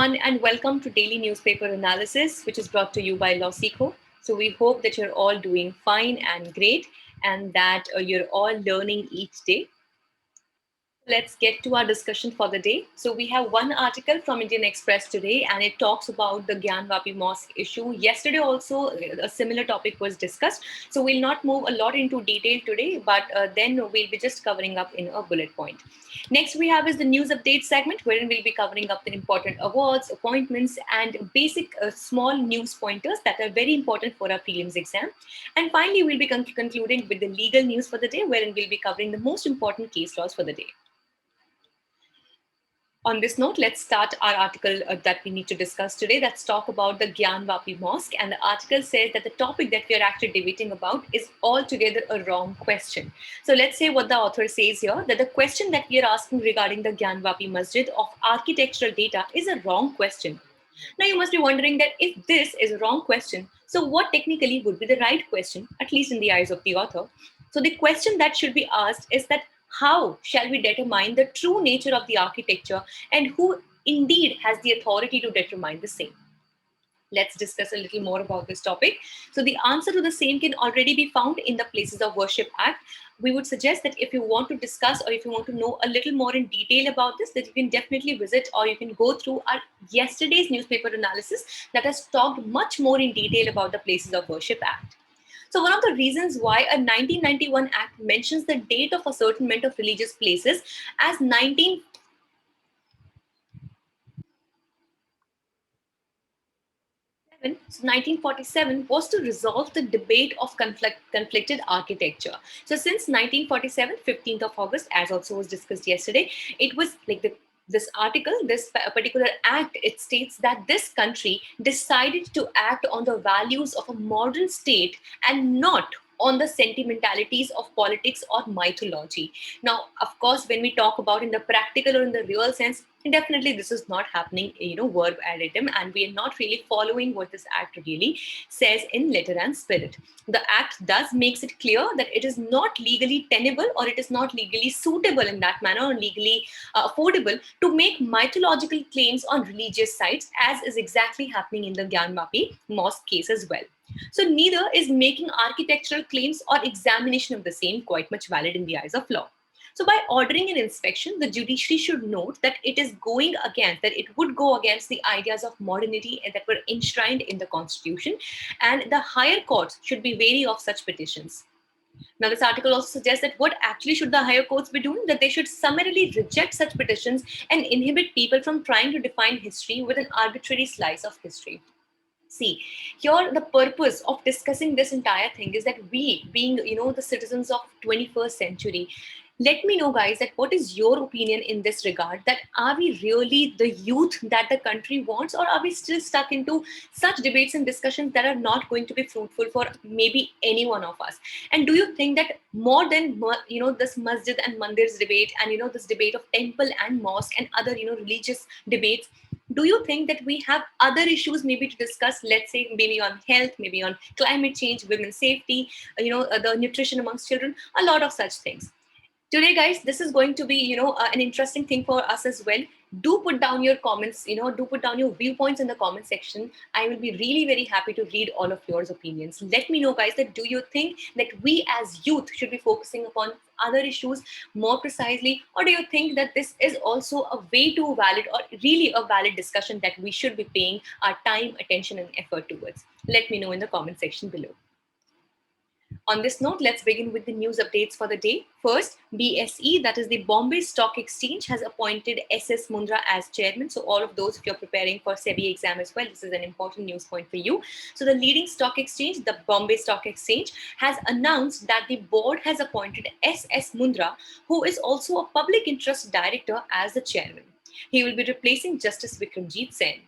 everyone, and welcome to Daily Newspaper Analysis, which is brought to you by LawSikho. So we hope that you're all doing fine and great, and that you're all learning each day. Let's get to our discussion for the day. So we have one article from Indian Express today, and it talks about the Gyanvapi Mosque issue. Yesterday also, a similar topic was discussed. So we'll not move a lot into detail today, but then we'll be just covering up in a bullet point. Next we have is the news update segment, wherein we'll be covering up the important awards, appointments, and basic small news pointers that are very important for our prelims exam. And finally, we'll be concluding with the legal news for the day, wherein we'll be covering the most important case laws for the day. On this note, let's start our article that we need to discuss today. Let's talk about the Gyanvapi Mosque. And the article says that the topic that we are actually debating about is altogether a wrong question. So let's say what the author says here, that the question that we are asking regarding the Gyanvapi Masjid of architectural data is a wrong question. Now you must be wondering that if this is a wrong question, so what technically would be the right question, at least in the eyes of the author? So the question that should be asked is that how shall we determine the true nature of the architecture and who indeed has the authority to determine the same? Let's discuss a little more about this topic. So the answer to the same can already be found in the Places of Worship Act. We would suggest that if you want to discuss or if you want to know a little more in detail about this, that you can definitely visit or you can go through our yesterday's newspaper analysis that has talked much more in detail about the Places of Worship Act. So one of the reasons why a 1991 Act mentions the date of ascertainment of religious places as 1947 was to resolve the debate of conflicted architecture. So since 1947, 15th of August, as also was discussed yesterday, it was like this article, this particular act, it states that this country decided to act on the values of a modern state and not on the sentimentalities of politics or mythology. Now, of course, when we talk about in the practical or in the real sense, definitely this is not happening, verb additum, and we are not really following what this act really says in letter and spirit. The act does makes it clear that it is not legally tenable or it is not legally suitable in that manner or legally affordable to make mythological claims on religious sites, as is exactly happening in the Gyanvapi Mosque case as well. So neither is making architectural claims or examination of the same quite much valid in the eyes of law. So by ordering an inspection, the judiciary should note that it is going against, that it would go against the ideas of modernity that were enshrined in the constitution, and the higher courts should be wary of such petitions. Now, this article also suggests that what actually should the higher courts be doing? That they should summarily reject such petitions and inhibit people from trying to define history with an arbitrary slice of history. See, here the purpose of discussing this entire thing is that we, being the citizens of 21st century, let me know, guys, that what is your opinion in this regard? That are we really the youth that the country wants, or are we still stuck into such debates and discussions that are not going to be fruitful for maybe any one of us? And do you think that more than this masjid and mandirs debate and this debate of temple and mosque and other religious debates, do you think that we have other issues maybe to discuss, let's say maybe on health, maybe on climate change, women's safety, the nutrition amongst children, a lot of such things? Today, guys, this is going to be, an interesting thing for us as well. Do put down your comments, do put down your viewpoints in the comment section. I will be really very happy to read all of your opinions. Let me know, guys, that do you think that we as youth should be focusing upon other issues more precisely, or do you think that this is also a way too valid or really a valid discussion that we should be paying our time, attention, and effort towards? Let me know in the comment section below. On this note, let's begin with the news updates for the day. First, BSE, that is the Bombay Stock Exchange, has appointed SS Mundra as chairman. So all of those, if you're preparing for SEBI exam as well, this is an important news point for you. So the leading stock exchange, the Bombay Stock Exchange, has announced that the board has appointed SS Mundra, who is also a public interest director, as the chairman. He will be replacing Justice Vikramjit Sen.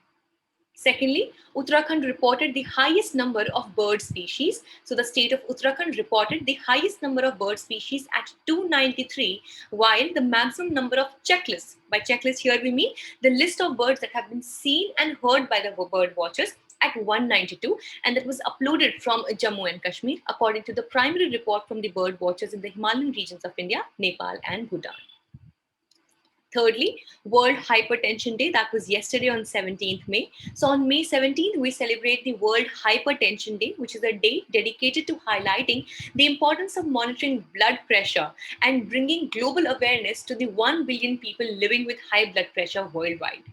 Secondly, Uttarakhand reported the highest number of bird species. So the state of Uttarakhand reported the highest number of bird species at 293, while the maximum number of checklists, by checklist here we mean the list of birds that have been seen and heard by the bird watchers, at 192, and that was uploaded from Jammu and Kashmir, according to the primary report from the bird watchers in the Himalayan regions of India, Nepal and Bhutan. Thirdly, World Hypertension Day, that was yesterday on 17th May. So on May 17th, we celebrate the World Hypertension Day, which is a day dedicated to highlighting the importance of monitoring blood pressure and bringing global awareness to the 1 billion people living with high blood pressure worldwide.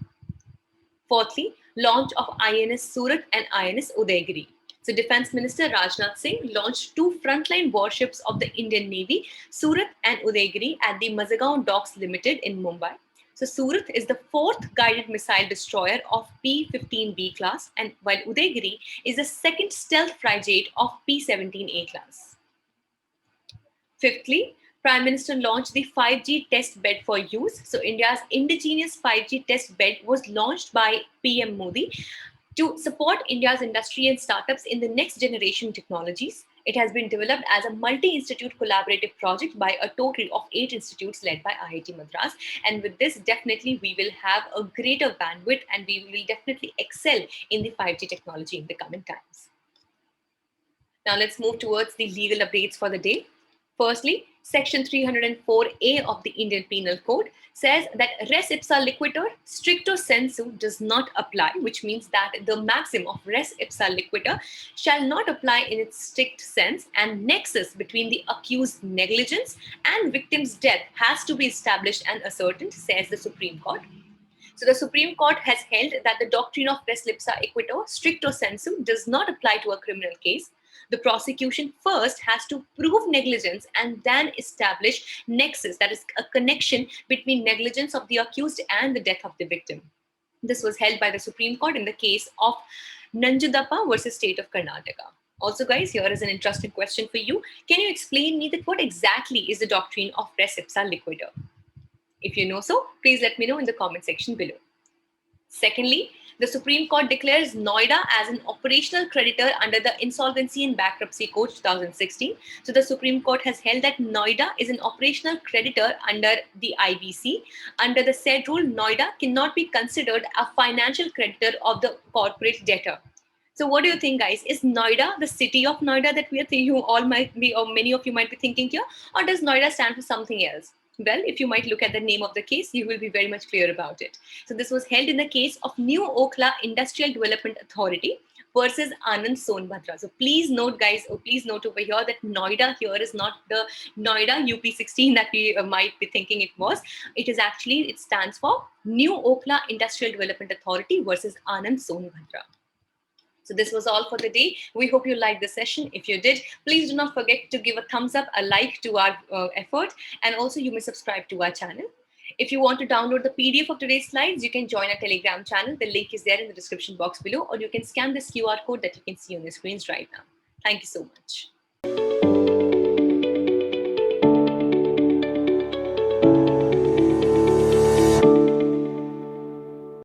Fourthly, launch of INS Surat and INS Udaygiri. So Defense Minister Rajnath Singh launched two frontline warships of the Indian Navy, Surat and Udaygiri, at the Mazagaon Docks Limited in Mumbai. So Surat is the fourth guided missile destroyer of P-15B class, and while Udaygiri is the second stealth frigate of P-17A class. Fifthly, Prime Minister launched the 5G test bed for use. So India's indigenous 5G test bed was launched by PM Modi to support India's industry and startups in the next generation technologies. It has been developed as a multi-institute collaborative project by a total of 8 institutes led by IIT Madras. And with this, definitely we will have a greater bandwidth and we will definitely excel in the 5G technology in the coming times. Now let's move towards the legal updates for the day. Firstly, Section 304A of the Indian Penal Code says that res ipsa loquitur stricto sensu does not apply, which means that the maxim of res ipsa loquitur shall not apply in its strict sense, and nexus between the accused's negligence and victim's death has to be established and ascertained, says the Supreme Court. So the Supreme Court has held that the doctrine of res ipsa loquitur stricto sensu does not apply to a criminal case. The prosecution first has to prove negligence and then establish nexus, that is a connection between negligence of the accused and the death of the victim. This was held by the Supreme Court in the case of Nanjundappa versus State of Karnataka. Also, guys, here is an interesting question for you. Can you explain me that what exactly is the doctrine of res ipsa loquitur? If you know so, please let me know in the comment section below. Secondly, the Supreme Court declares NOIDA as an operational creditor under the Insolvency and Bankruptcy Code 2016. So the Supreme Court has held that NOIDA is an operational creditor under the IBC. Under the said rule, NOIDA cannot be considered a financial creditor of the corporate debtor. So what do you think, guys? Is NOIDA the city of NOIDA that we are thinking, you all might be, or many of you might be thinking here, or does NOIDA stand for something else? Well, if you might look at the name of the case, you will be very much clear about it. So this was held in the case of New Okhla Industrial Development Authority versus Anand Sonbhadra. So please note, guys, or please note over here that NOIDA here is not the NOIDA UP16 that we might be thinking it was. It is actually, it stands for New Okhla Industrial Development Authority versus Anand Sonbhadra. So this was all for the day. We hope you liked the session. If you did, please do not forget to give a thumbs up, a like to our effort, and also you may subscribe to our channel. If you want to download the PDF of today's slides, you can join our Telegram channel. The link is there in the description box below, or you can scan this QR code that you can see on the screens right now. Thank you so much.